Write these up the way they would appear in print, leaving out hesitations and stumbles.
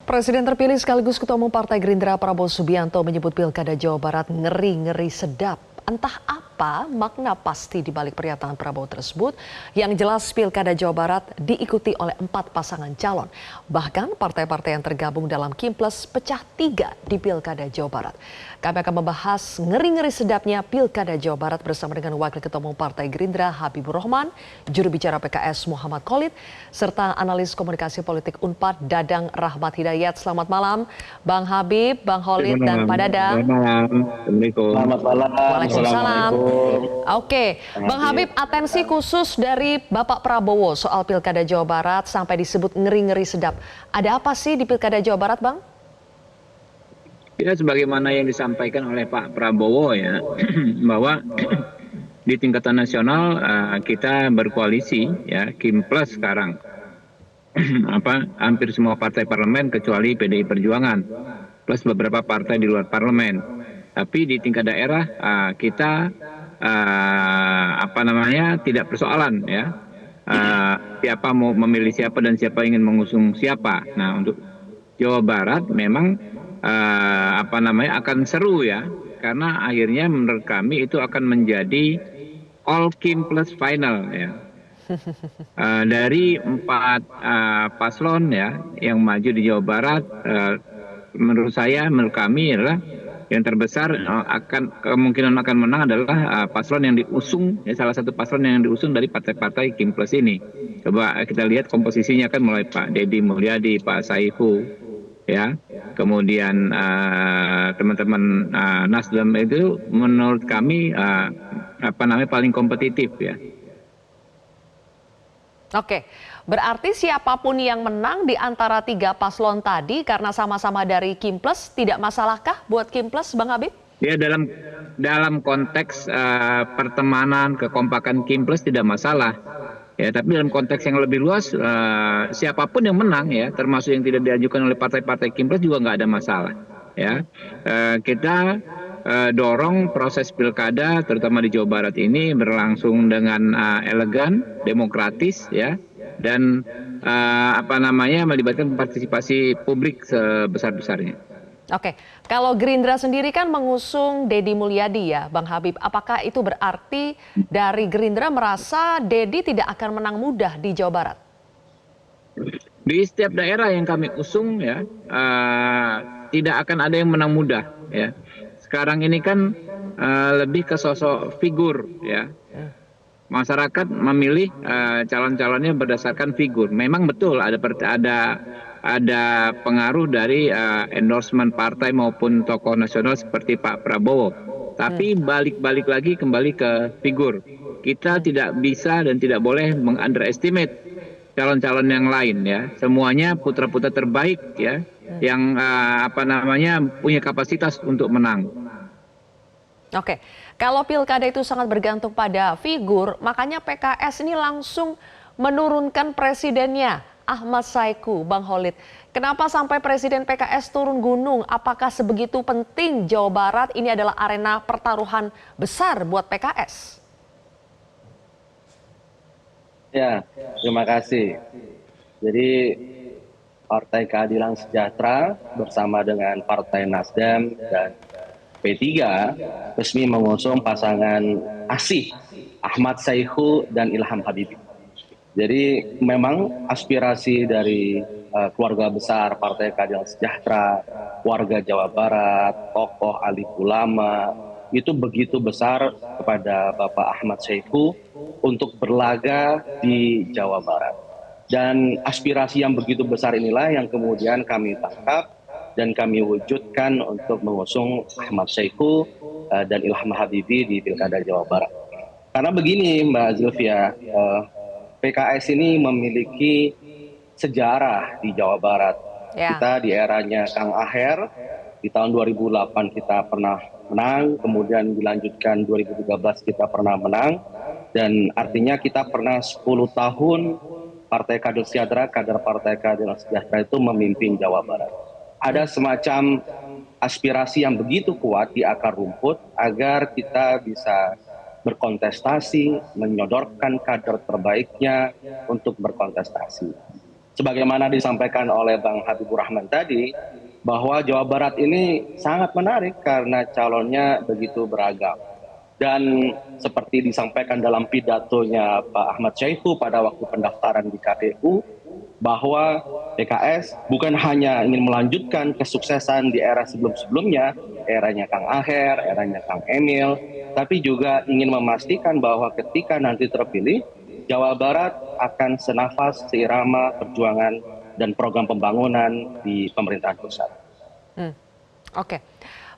Presiden terpilih sekaligus Ketua Umum Partai Gerindra Prabowo Subianto menyebut Pilkada Jawa Barat ngeri-ngeri sedap. Entah apa makna pasti di balik pernyataan Prabowo tersebut. Yang jelas Pilkada Jawa Barat diikuti oleh 4 pasangan calon. Bahkan partai-partai yang tergabung dalam Kimples pecah 3 di Pilkada Jawa Barat. Kami akan membahas ngeri-ngeri sedapnya Pilkada Jawa Barat bersama dengan Wakil Ketua Umum Partai Gerindra Habibur Rahman, juru bicara PKS Muhammad Khalid, serta analis komunikasi politik Unpad Dadang Rahmat Hidayat. Selamat malam Bang Habib, Bang Khalid, dan Pak Dadang. Selamat malam. Assalamualaikum. Selamat malam. Waalaikumsalam. Assalamualaikum. Oke, Bang Habib, atensi khusus dari Bapak Prabowo soal Pilkada Jawa Barat sampai disebut ngeri-ngeri sedap. Ada apa sih di Pilkada Jawa Barat, Bang? Ya, sebagaimana yang disampaikan oleh Pak Prabowo ya, bahwa di tingkatan nasional kita berkoalisi ya, Kimples sekarang. Hampir semua partai parlemen kecuali PDI Perjuangan plus beberapa partai di luar parlemen. Tapi di tingkat daerah kita tidak persoalan ya, siapa mau memilih siapa dan siapa ingin mengusung siapa. Nah, untuk Jawa Barat memang akan seru ya, karena akhirnya menurut kami itu akan menjadi all Kimples final ya. Dari 4 paslon ya yang maju di Jawa Barat, menurut kami adalah yang terbesar kemungkinan akan menang adalah paslon yang diusung ya, salah satu paslon yang diusung dari partai-partai Kimples ini. Coba kita lihat komposisinya kan mulai Pak Deddy Mulyadi, Pak Saihu ya, kemudian teman-teman Nasdem itu menurut kami paling kompetitif ya. Oke, berarti siapapun yang menang di antara 3 paslon tadi karena sama-sama dari Kimples, tidak masalahkah buat Kimples, Bang Habib? Ya, dalam konteks pertemanan, kekompakan Kimples tidak masalah. Ya, tapi dalam konteks yang lebih luas, siapapun yang menang ya, termasuk yang tidak diajukan oleh partai-partai Kimples juga nggak ada masalah. Ya, kita dorong proses pilkada terutama di Jawa Barat ini berlangsung dengan elegan, demokratis ya, dan melibatkan partisipasi publik sebesar-besarnya. Oke, kalau Gerindra sendiri kan mengusung Deddy Mulyadi ya, Bang Habib. Apakah itu berarti dari Gerindra merasa Deddy tidak akan menang mudah di Jawa Barat? Di setiap daerah yang kami usung ya, tidak akan ada yang menang mudah ya. Sekarang ini kan lebih ke sosok figur ya. Masyarakat memilih calon-calonnya berdasarkan figur. Memang betul ada pengaruh dari endorsement partai maupun tokoh nasional seperti Pak Prabowo. Tapi balik lagi kembali ke figur. Kita tidak bisa dan tidak boleh mengunderestimate calon-calon yang lain ya. Semuanya putra-putra terbaik ya, yang punya kapasitas untuk menang. Oke, kalau pilkada itu sangat bergantung pada figur, makanya PKS ini langsung menurunkan presidennya, Ahmad Saiku, Bang Khalid. Kenapa sampai presiden PKS turun gunung? Apakah sebegitu penting Jawa Barat ini adalah arena pertaruhan besar buat PKS? Ya, terima kasih. Jadi Partai Keadilan Sejahtera bersama dengan Partai Nasdem dan P3 resmi mengusung pasangan ASI Ahmad Saiku dan Ilham Habibie. Jadi memang aspirasi dari keluarga besar Partai Keadilan Sejahtera, warga Jawa Barat, tokoh alim ulama itu begitu besar kepada Bapak Ahmad Saiku untuk berlaga di Jawa Barat. Dan aspirasi yang begitu besar inilah yang kemudian kami tangkap dan kami wujudkan untuk mengusung Ahmad Saiku dan Ilham Habibie di Pilkada Jawa Barat. Karena begini Mbak Zulfia, PKS ini memiliki sejarah di Jawa Barat. Ya. Kita di eranya Kang Aher, di tahun 2008 kita pernah menang, kemudian dilanjutkan 2013 kita pernah menang, dan artinya kita pernah 10 tahun Partai Keadilan Sejahtera, kader Partai Keadilan Sejahtera itu memimpin Jawa Barat. Ada semacam aspirasi yang begitu kuat di akar rumput agar kita bisa berkontestasi, menyodorkan kader terbaiknya untuk berkontestasi. sebagaimana disampaikan oleh Bang Habibur Rahman tadi, bahwa Jawa Barat ini sangat menarik karena calonnya begitu beragam. Dan seperti disampaikan dalam pidatonya Pak Ahmad Syahiku pada waktu pendaftaran di KPU, bahwa PKS bukan hanya ingin melanjutkan kesuksesan di era sebelum-sebelumnya, eranya Kang Aher, eranya Kang Emil, tapi juga ingin memastikan bahwa ketika nanti terpilih, Jawa Barat akan senafas, seirama perjuangan dan program pembangunan di pemerintahan pusat. Oke.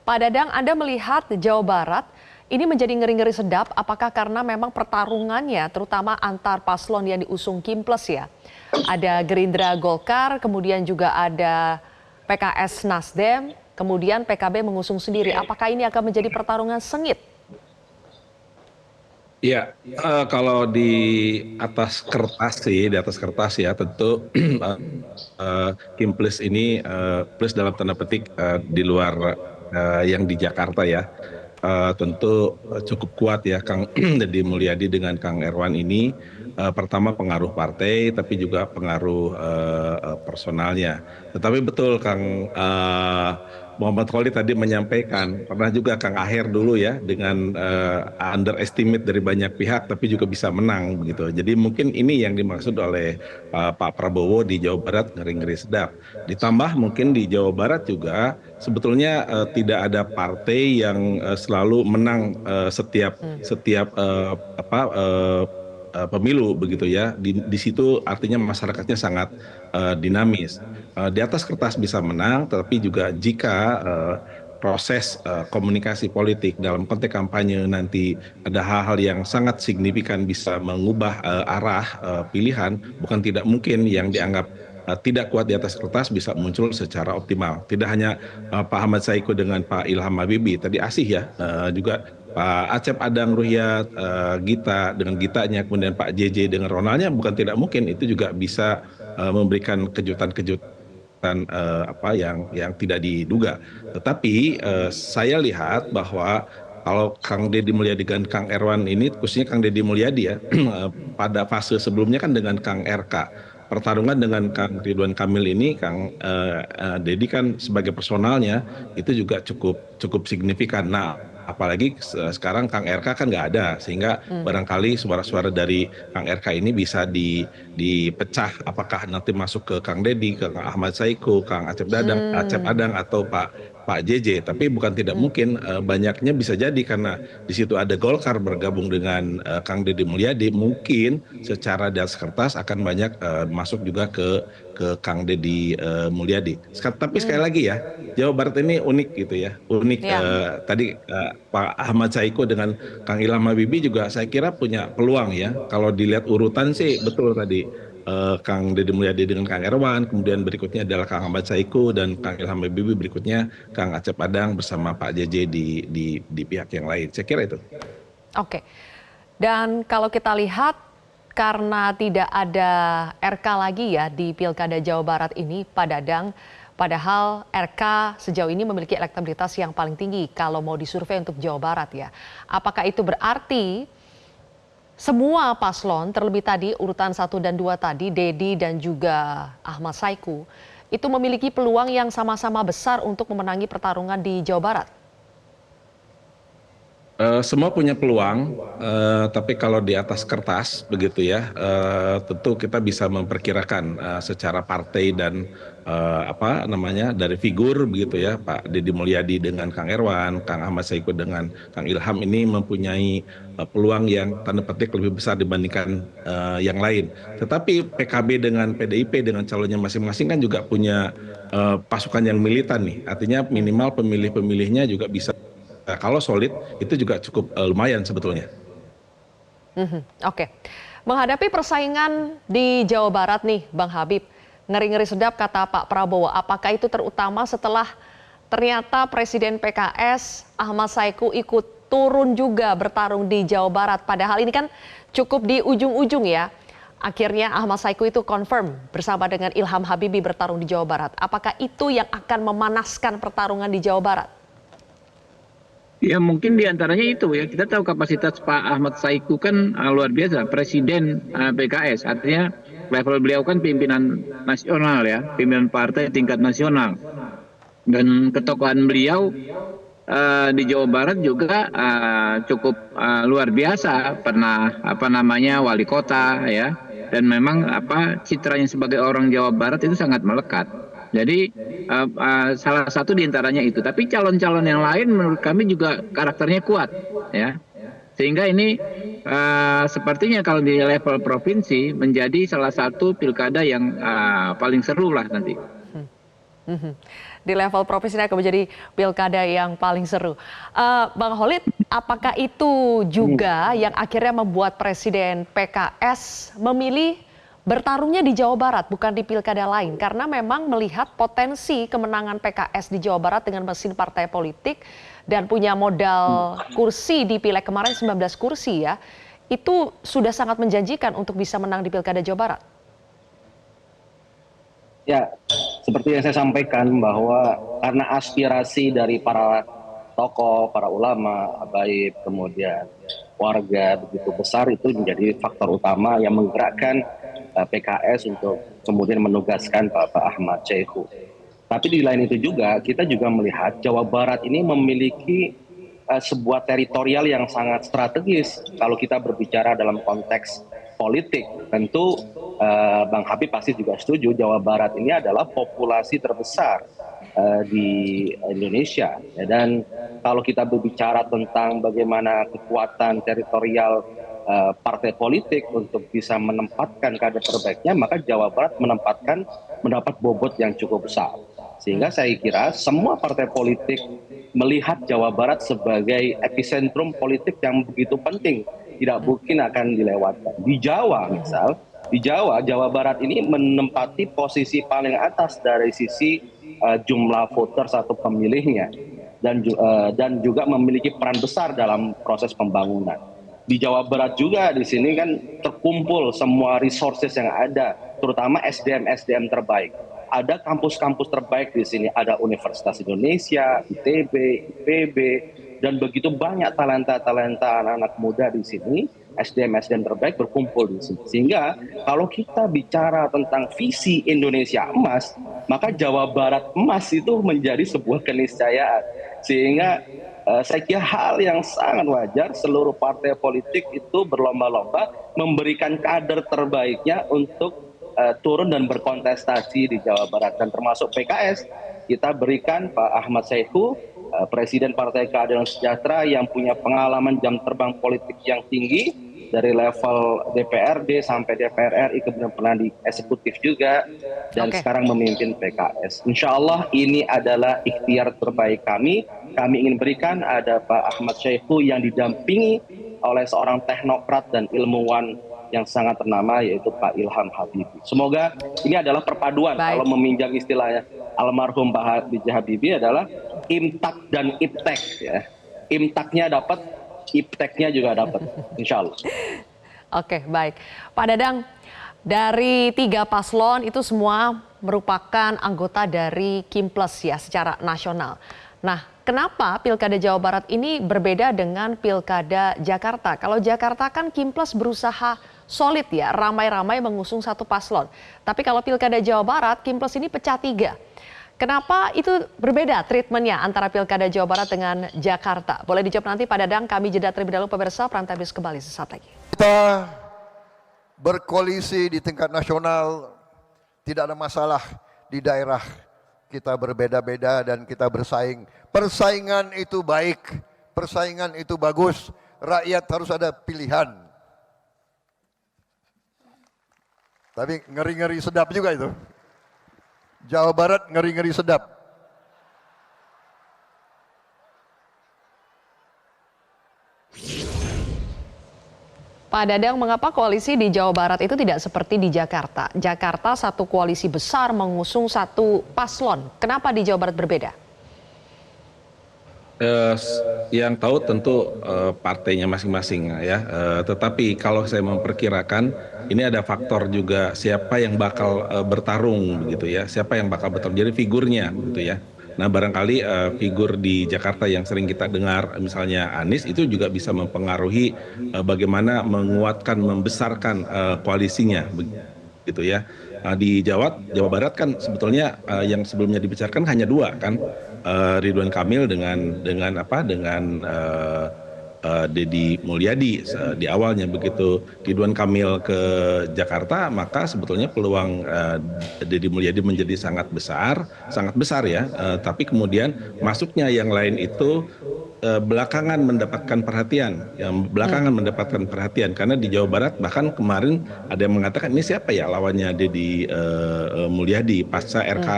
Pak Dadang, Anda melihat Jawa Barat ini menjadi ngeri-ngeri sedap, apakah karena memang pertarungannya terutama antar paslon yang diusung Kimples ya? Ada Gerindra Golkar, kemudian juga ada PKS Nasdem, kemudian PKB mengusung sendiri. Apakah ini akan menjadi pertarungan sengit? Ya, kalau di atas kertas ya tentu Kimples ini plus dalam tanda petik di luar yang di Jakarta ya. Tentu cukup kuat ya Kang Deddy Mulyadi dengan Kang Erwan ini. Pertama pengaruh partai, tapi juga pengaruh personalnya. Tetapi betul Kang Muhammad Khalid tadi menyampaikan, pernah juga Kang Aher dulu ya dengan underestimate dari banyak pihak, tapi juga bisa menang begitu. Jadi mungkin ini yang dimaksud oleh Pak Prabowo di Jawa Barat ngeri-ngeri sedap. Ditambah mungkin di Jawa Barat juga sebetulnya tidak ada partai yang selalu menang setiap pemilu begitu ya. Di situ artinya masyarakatnya sangat dinamis. Di atas kertas bisa menang, tetapi juga jika proses komunikasi politik dalam konteks kampanye nanti ada hal-hal yang sangat signifikan bisa mengubah arah pilihan, bukan tidak mungkin yang dianggap tidak kuat di atas kertas bisa muncul secara optimal. Tidak hanya Pak Ahmad Saiku dengan Pak Ilham Habibie, tadi Asih ya, juga Pak Acep Adang Ruhyat, Gita dengan Gitanya, kemudian Pak JJ dengan Ronaldnya, bukan tidak mungkin itu juga bisa memberikan kejutan-kejutan yang tidak diduga. Tetapi saya lihat bahwa kalau Kang Deddy Mulyadi dan Kang Erwan ini, khususnya Kang Deddy Mulyadi ya, pada fase sebelumnya kan dengan Kang RK. Pertarungan dengan Kang Ridwan Kamil ini, Kang Deddy kan sebagai personalnya itu juga cukup signifikan. Nah, apalagi sekarang Kang RK kan nggak ada, sehingga barangkali suara-suara dari Kang RK ini bisa dipecah. Apakah nanti masuk ke Kang Deddy, ke Kang Ahmad Saiku, Kang Acep Adang atau Pak JJ, tapi bukan tidak mungkin banyaknya bisa jadi karena di situ ada Golkar bergabung dengan Kang Deddy Mulyadi, mungkin secara di atas kertas akan banyak masuk juga ke Kang Deddy Mulyadi. Tapi sekali lagi ya, Jawa Barat ini unik gitu ya, unik. Tadi Pak Ahmad Saiku dengan Kang Ilham Habibie juga saya kira punya peluang ya. Kalau dilihat urutan sih betul tadi. Kang Deddy Mulyadi dengan Kang Erwan, kemudian berikutnya adalah Kang Ahmad Saiku dan Kang Ilham Habibie, berikutnya Kang Acep Adang bersama Pak JJ di pihak yang lain. Saya kira itu. Oke. Dan kalau kita lihat karena tidak ada RK lagi ya di Pilkada Jawa Barat ini, Pak Dadang, padahal RK sejauh ini memiliki elektabilitas yang paling tinggi kalau mau disurvei untuk Jawa Barat ya. Apakah itu berarti semua paslon, terlebih tadi urutan 1 dan 2 tadi, Deddy dan juga Ahmad Saiku, itu memiliki peluang yang sama-sama besar untuk memenangi pertarungan di Jawa Barat? Semua punya peluang, tapi kalau di atas kertas begitu ya, tentu kita bisa memperkirakan secara partai dan dari figur begitu ya, Pak Deddy Mulyadi dengan Kang Erwan, Kang Ahmad Saiku dengan Kang Ilham ini mempunyai peluang yang tanda petik lebih besar dibandingkan yang lain. Tetapi PKB dengan PDIP dengan calonnya masing-masing kan juga punya pasukan yang militan nih, artinya minimal pemilih-pemilihnya juga bisa. Kalau solid itu juga cukup lumayan sebetulnya. Oke. Menghadapi persaingan di Jawa Barat nih Bang Habib, ngeri-ngeri sedap kata Pak Prabowo, apakah itu terutama setelah ternyata Presiden PKS Ahmad Saiku ikut turun juga bertarung di Jawa Barat, padahal ini kan cukup di ujung-ujung ya. Akhirnya Ahmad Saiku itu confirm bersama dengan Ilham Habibie bertarung di Jawa Barat. Apakah itu yang akan memanaskan pertarungan di Jawa Barat? Ya mungkin diantaranya itu ya, kita tahu kapasitas Pak Ahmad Saiku kan luar biasa, Presiden PKS, artinya level beliau kan pimpinan nasional ya, pimpinan partai tingkat nasional. Dan ketokohan beliau di Jawa Barat juga cukup luar biasa, pernah wali kota ya, dan memang citranya sebagai orang Jawa Barat itu sangat melekat. Jadi salah satu diantaranya itu. Tapi calon-calon yang lain menurut kami juga karakternya kuat ya, sehingga ini sepertinya kalau di level provinsi menjadi salah satu pilkada yang paling seru lah nanti. Di level provinsi ini akan menjadi pilkada yang paling seru. Bang Khalid, apakah itu juga yang akhirnya membuat Presiden PKS memilih bertarungnya di Jawa Barat bukan di pilkada lain? Karena memang melihat potensi kemenangan PKS di Jawa Barat dengan mesin partai politik dan punya modal kursi di pileg kemarin 19 kursi ya, itu sudah sangat menjanjikan untuk bisa menang di pilkada Jawa Barat. Ya, seperti yang saya sampaikan bahwa karena aspirasi dari para tokoh, para ulama, baik kemudian warga begitu besar, itu menjadi faktor utama yang menggerakkan PKS untuk kemudian menugaskan Bapak Ahmad Saiku. Tapi di lain itu juga kita juga melihat Jawa Barat ini memiliki sebuah teritorial yang sangat strategis. Kalau kita berbicara dalam konteks politik, tentu Bang Habib pasti juga setuju Jawa Barat ini adalah populasi terbesar di Indonesia. Dan kalau kita berbicara tentang bagaimana kekuatan teritorial partai politik untuk bisa menempatkan kader terbaiknya, maka Jawa Barat mendapat bobot yang cukup besar. Sehingga saya kira semua partai politik melihat Jawa Barat sebagai epicentrum politik yang begitu penting, tidak mungkin akan dilewatkan. Di Jawa misal, Jawa Barat ini menempati posisi paling atas dari sisi jumlah voters atau pemilihnya, dan juga memiliki peran besar dalam proses pembangunan. Di Jawa Barat juga di sini kan terkumpul semua resources yang ada, terutama SDM terbaik. Ada kampus-kampus terbaik di sini, ada Universitas Indonesia, ITB, IPB, dan begitu banyak talenta-talenta anak-anak muda di sini, SDM terbaik berkumpul di sini. Sehingga kalau kita bicara tentang visi Indonesia emas, maka Jawa Barat emas itu menjadi sebuah keniscayaan. Sehingga saya kira hal yang sangat wajar seluruh partai politik itu berlomba-lomba memberikan kader terbaiknya untuk turun dan berkontestasi di Jawa Barat, dan termasuk PKS kita berikan Pak Ahmad Saiku, Presiden Partai Keadilan Sejahtera yang punya pengalaman jam terbang politik yang tinggi dari level DPRD sampai DPR RI, kemudian pernah di eksekutif juga, dan sekarang memimpin PKS. Insya Allah ini adalah ikhtiar terbaik kami. Kami ingin berikan ada Pak Ahmad Saiku yang didampingi oleh seorang teknokrat dan ilmuwan yang sangat ternama, yaitu Pak Ilham Habibie. Semoga ini adalah perpaduan. Kalau meminjam istilahnya almarhum Pak B.J. Habibie adalah imtak dan iptek ya. Imtaknya dapat, ipteknya juga dapat, insya Allah. Oke, baik. Pak Dadang, dari 3 paslon itu semua merupakan anggota dari Kimples ya secara nasional. Nah, kenapa Pilkada Jawa Barat ini berbeda dengan Pilkada Jakarta? Kalau Jakarta kan Kimples berusaha solid ya, ramai-ramai mengusung satu paslon. Tapi kalau Pilkada Jawa Barat, Kimples ini pecah 3. Kenapa itu berbeda treatmentnya antara Pilkada Jawa Barat dengan Jakarta? Boleh dijawab nanti Pak Dadang, kami jeda terlebih dahulu pemirsa, Prime News kembali sesaat lagi. Kita berkoalisi di tingkat nasional, tidak ada masalah di daerah. Kita berbeda-beda dan kita bersaing. Persaingan itu baik, persaingan itu bagus, rakyat harus ada pilihan. Tapi ngeri-ngeri sedap juga itu. Jawa Barat ngeri-ngeri sedap. Pak Dadang, mengapa koalisi di Jawa Barat itu tidak seperti di Jakarta? Jakarta satu koalisi besar mengusung satu paslon. Kenapa di Jawa Barat berbeda? Yang tahu tentu partainya masing-masing ya. Tetapi kalau saya memperkirakan ini ada faktor juga siapa yang bakal bertarung begitu ya. Siapa yang bakal bertarung. Jadi figurnya begitu ya. Nah barangkali figur di Jakarta yang sering kita dengar misalnya Anies itu juga bisa mempengaruhi bagaimana menguatkan, membesarkan koalisinya. gitu ya. Di Jawa Barat kan sebetulnya yang sebelumnya dibicarakan hanya dua kan, Ridwan Kamil dengan apa dengan Deddy Mulyadi di awalnya. Begitu Ridwan Kamil ke Jakarta, maka sebetulnya peluang Deddy Mulyadi menjadi sangat besar ya. Tapi kemudian masuknya yang lain itu belakangan mendapatkan perhatian karena di Jawa Barat bahkan kemarin ada yang mengatakan ini siapa ya lawannya Deddy Mulyadi pasca RK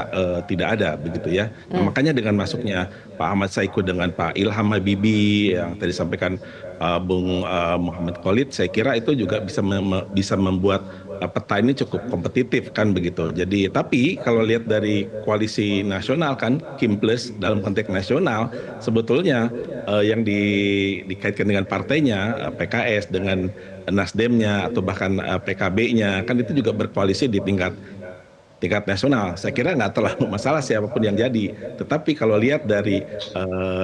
tidak ada begitu ya. Nah, makanya dengan masuknya Pak Ahmad Saiku dengan Pak Ilham Habibie yang tadi sampaikan Bung Muhammad Khalid, saya kira itu juga bisa membuat peta ini cukup kompetitif kan begitu. Jadi tapi kalau lihat dari koalisi nasional kan Kim Plus dalam konteks nasional sebetulnya yang dikaitkan dengan partainya PKS dengan Nasdemnya atau bahkan PKB-nya kan itu juga berkoalisi di tingkat nasional. Saya kira nggak terlalu masalah siapapun yang jadi. Tetapi kalau lihat dari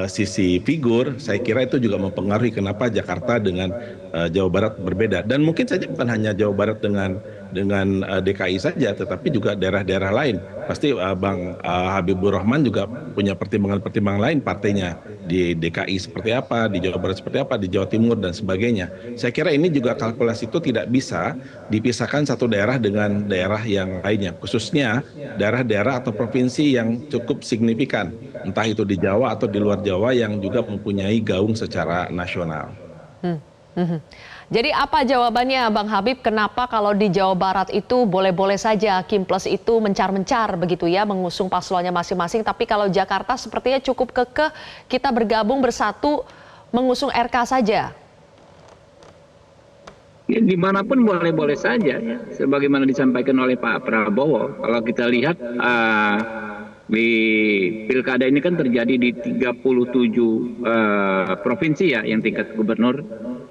sisi figur, saya kira itu juga mempengaruhi kenapa Jakarta dengan Jawa Barat berbeda. Dan mungkin saja bukan hanya Jawa Barat dengan DKI saja, tetapi juga daerah-daerah lain. Pasti Bang Habibur Rahman juga punya pertimbangan-pertimbangan lain partainya di DKI seperti apa, di Jawa Barat seperti apa, di Jawa Timur dan sebagainya. Saya kira ini juga kalkulasi itu tidak bisa dipisahkan satu daerah dengan daerah yang lainnya, khususnya daerah-daerah atau provinsi yang cukup signifikan, entah itu di Jawa atau di luar Jawa yang juga mempunyai gaung secara nasional. Jadi apa jawabannya Bang Habib, kenapa kalau di Jawa Barat itu boleh-boleh saja Kim Plus itu mencar-mencar begitu ya, mengusung paslonnya masing-masing, tapi kalau Jakarta sepertinya cukup kekeh kita bergabung bersatu mengusung RK saja? Ya, dimanapun boleh-boleh saja, sebagaimana disampaikan oleh Pak Prabowo. Kalau kita lihat di pilkada ini kan terjadi di 37 provinsi ya, yang tingkat gubernur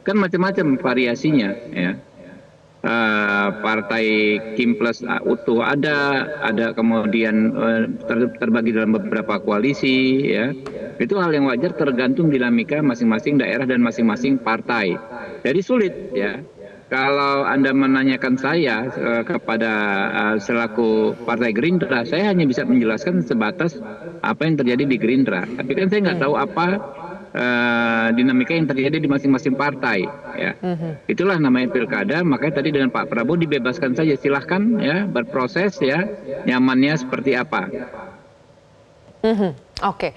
kan macam-macam variasinya ya. Partai Kim Plus utuh ada kemudian terbagi dalam beberapa koalisi ya. Itu hal yang wajar tergantung dinamika masing-masing daerah dan masing-masing partai. Jadi sulit ya. Kalau Anda menanyakan saya kepada selaku Partai Gerindra, saya hanya bisa menjelaskan sebatas apa yang terjadi di Gerindra. Tapi kan saya nggak tahu apa dinamika yang terjadi di masing-masing partai. Ya. Itulah namanya pilkada. Makanya tadi dengan Pak Prabowo dibebaskan saja, silahkan ya berproses ya, nyamannya seperti apa. Oke.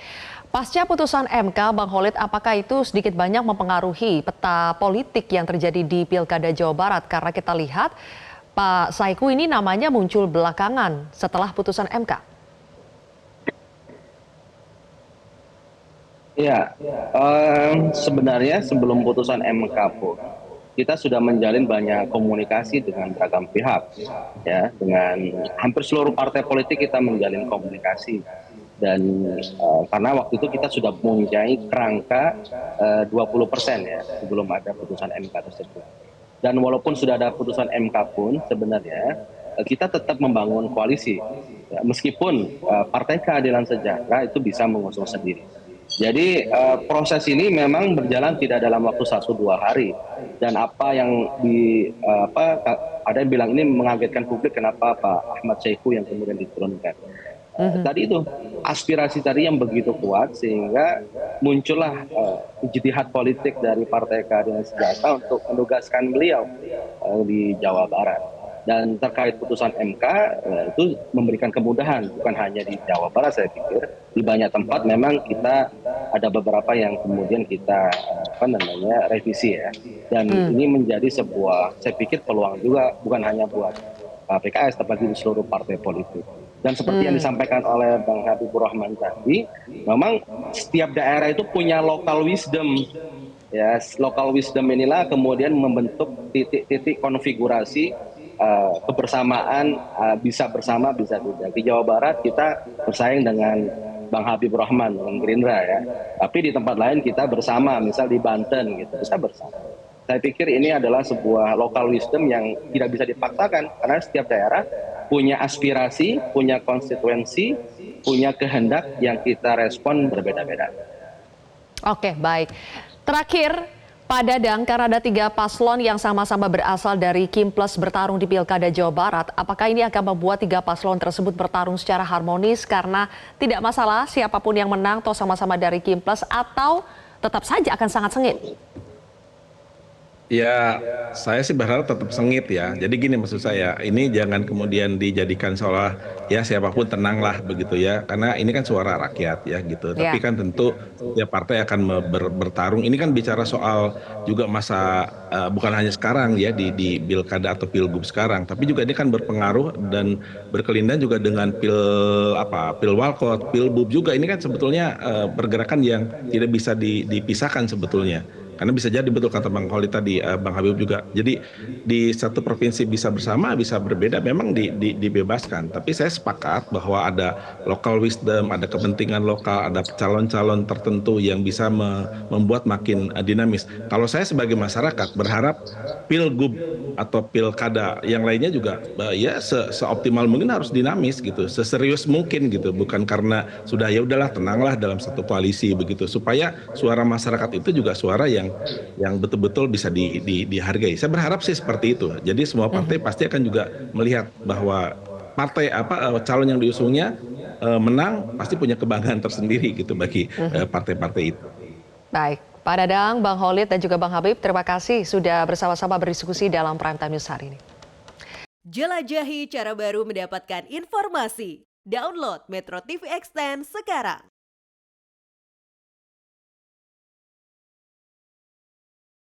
Pasca putusan MK, Bang Khalid, apakah itu sedikit banyak mempengaruhi peta politik yang terjadi di Pilkada Jawa Barat? Karena kita lihat Pak Saiku ini namanya muncul belakangan setelah putusan MK. Ya, sebenarnya sebelum putusan MK pun kita sudah menjalin banyak komunikasi dengan beragam pihak, ya, dengan hampir seluruh partai politik kita menjalin komunikasi. Dan karena waktu itu kita sudah mempunyai kerangka 20% ya sebelum ada putusan MK tersebut. Dan walaupun sudah ada putusan MK pun sebenarnya kita tetap membangun koalisi ya, meskipun Partai Keadilan Sejahtera itu bisa mengusung sendiri. Jadi proses ini memang berjalan tidak dalam waktu 1-2 hari. Dan apa yang ada yang bilang ini mengagetkan publik, kenapa Pak Ahmad Saiku yang kemudian diturunkan. Tadi itu aspirasi tadi yang begitu kuat sehingga muncullah ijtihad politik dari Partai Keadilan Sejahtera untuk menugaskan beliau di Jawa Barat. Dan terkait putusan MK itu memberikan kemudahan bukan hanya di Jawa Barat, saya pikir di banyak tempat memang kita ada beberapa yang kemudian kita revisi ya. Dan ini menjadi sebuah, saya pikir peluang juga bukan hanya buat PKS tapi di seluruh partai politik. Dan seperti yang disampaikan oleh Bang Habibur Rahman tadi, memang setiap daerah itu punya local wisdom. Ya, local wisdom inilah kemudian membentuk titik-titik konfigurasi kebersamaan, bisa bersama, bisa tidak. Di Jawa Barat kita bersaing dengan Bang Habibur Rahman, dengan Gerindra ya. Tapi di tempat lain kita bersama, misal di Banten gitu, bisa bersama. Saya pikir ini adalah sebuah local wisdom yang tidak bisa dipaksakan karena setiap daerah punya aspirasi, punya konstituensi, punya kehendak yang kita respon berbeda-beda. Oke, baik. Terakhir, Pak Dadang, karena ada 3 paslon yang sama-sama berasal dari Kim Plus bertarung di Pilkada Jawa Barat, apakah ini akan membuat 3 paslon tersebut bertarung secara harmonis karena tidak masalah siapapun yang menang atau sama-sama dari Kim Plus, atau tetap saja akan sangat sengit? Ya, saya sih berharap tetap sengit ya. Jadi gini maksud saya, ini jangan kemudian dijadikan seolah ya siapapun tenanglah begitu ya. Karena ini kan suara rakyat ya gitu. Ya. Tapi kan tentu setiap partai akan bertarung. Ini kan bicara soal juga masa bukan hanya sekarang ya di pilkada atau pilgub sekarang, tapi juga ini kan berpengaruh dan berkelindan juga dengan pilwalkot, pilbub juga. Ini kan sebetulnya pergerakan yang tidak bisa dipisahkan sebetulnya. Karena bisa jadi betul kata Bang Holid tadi, Bang Habib juga. Jadi di satu provinsi bisa bersama, bisa berbeda, memang dibebaskan. Tapi saya sepakat bahwa ada local wisdom, ada kepentingan lokal, ada calon-calon tertentu yang bisa membuat makin dinamis. Kalau saya sebagai masyarakat berharap pilgub atau pilkada yang lainnya juga ya seoptimal mungkin harus dinamis gitu, seserius mungkin gitu. Bukan karena sudah ya udahlah tenanglah dalam satu koalisi begitu. Supaya suara masyarakat itu juga suara yang betul-betul bisa dihargai. Saya berharap sih seperti itu. Jadi semua partai pasti akan juga melihat bahwa partai calon yang diusungnya menang pasti punya kebanggaan tersendiri gitu bagi partai-partai itu. Baik, Pak Dadang, Bang Holid dan juga Bang Habib, terima kasih sudah bersama-sama berdiskusi dalam Prime Time News hari ini. Jelajahi cara baru mendapatkan informasi. Download Metro TV Extend sekarang.